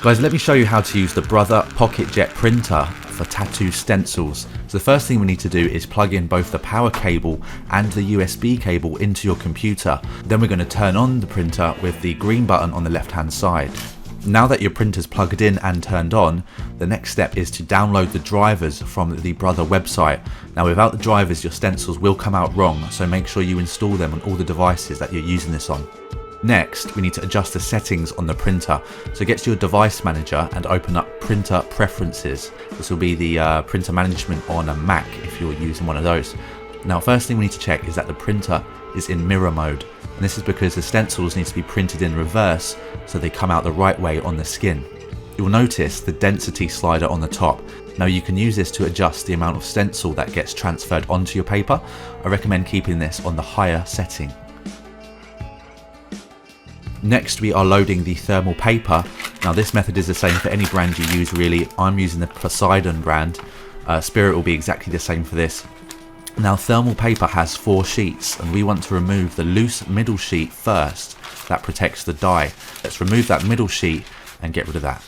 Guys, let me show you how to use the Brother Pocket Jet printer for tattoo stencils. So the first thing we need to do is plug in both the power cable and the USB cable into your computer. Then we're going to turn on the printer with the green button on the left hand side. Now that your printer's plugged in and turned on, the next step is to download the drivers from the Brother website. Now without the drivers, your stencils will come out wrong, so make sure you install them on all the devices that you're using this on. Next, we need to adjust the settings on the printer. So get to your device manager and open up printer preferences. This will be the printer management on a Mac if you're using one of those. Now first thing we need to check is that the printer is in mirror mode. And this is because the stencils need to be printed in reverse so they come out the right way on the skin. You'll notice the density slider on the top. Now you can use this to adjust the amount of stencil that gets transferred onto your paper. I recommend keeping this on the higher setting. Next we are loading the thermal paper. Now this method is the same for any brand you use really. I'm using the Poseidon brand. Spirit will be exactly the same for this. Now thermal paper has 4 sheets and we want to remove the loose middle sheet first. That protects the die. Let's remove that middle sheet and get rid of that.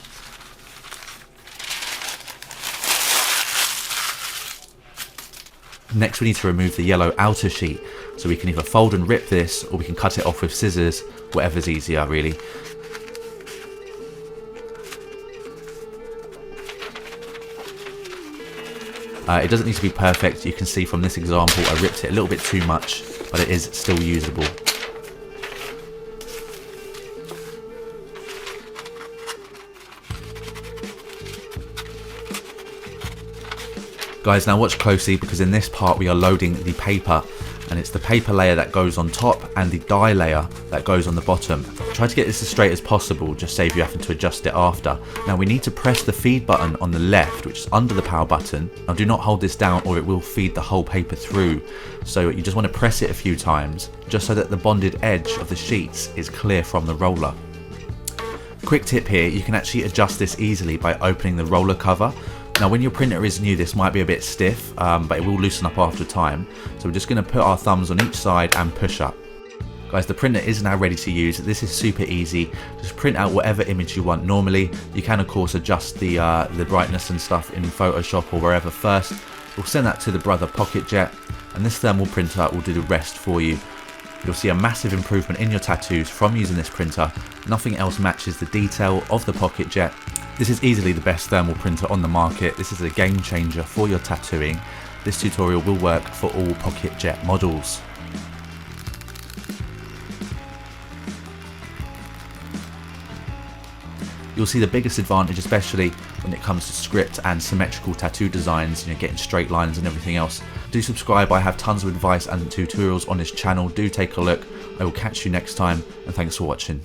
Next we need to remove the yellow outer sheet. So we can either fold and rip this or we can cut it off with scissors, whatever's easier really. It doesn't need to be perfect. You can see from this example I ripped it a little bit too much, but it is still usable. Guys, now watch closely because in this part we are loading the paper, and it's the paper layer that goes on top and the die layer that goes on the bottom. Try to get this as straight as possible, just save you having to adjust it after. Now we need to press the feed button on the left, which is under the power button. Now do not hold this down or it will feed the whole paper through. So you just want to press it a few times, just so that the bonded edge of the sheets is clear from the roller. Quick tip here, you can actually adjust this easily by opening the roller cover. Now when your printer is new, this might be a bit stiff, but it will loosen up after time. So we're just going to put our thumbs on each side and push up. Guys, the printer is now ready to use. This is super easy. Just print out whatever image you want normally. You can of course adjust the brightness and stuff in Photoshop or wherever first. We'll send that to the Brother Pocket Jet, and this thermal printer will do the rest for you. You'll see a massive improvement in your tattoos from using this printer. Nothing else matches the detail of the Pocket Jet. This is easily the best thermal printer on the market. This is a game changer for your tattooing. This tutorial will work for all Pocket Jet models. You'll see the biggest advantage, especially when it comes to script and symmetrical tattoo designs, getting straight lines and everything else. Do subscribe, I have tons of advice and tutorials on this channel. Do take a look. I will catch you next time, and thanks for watching.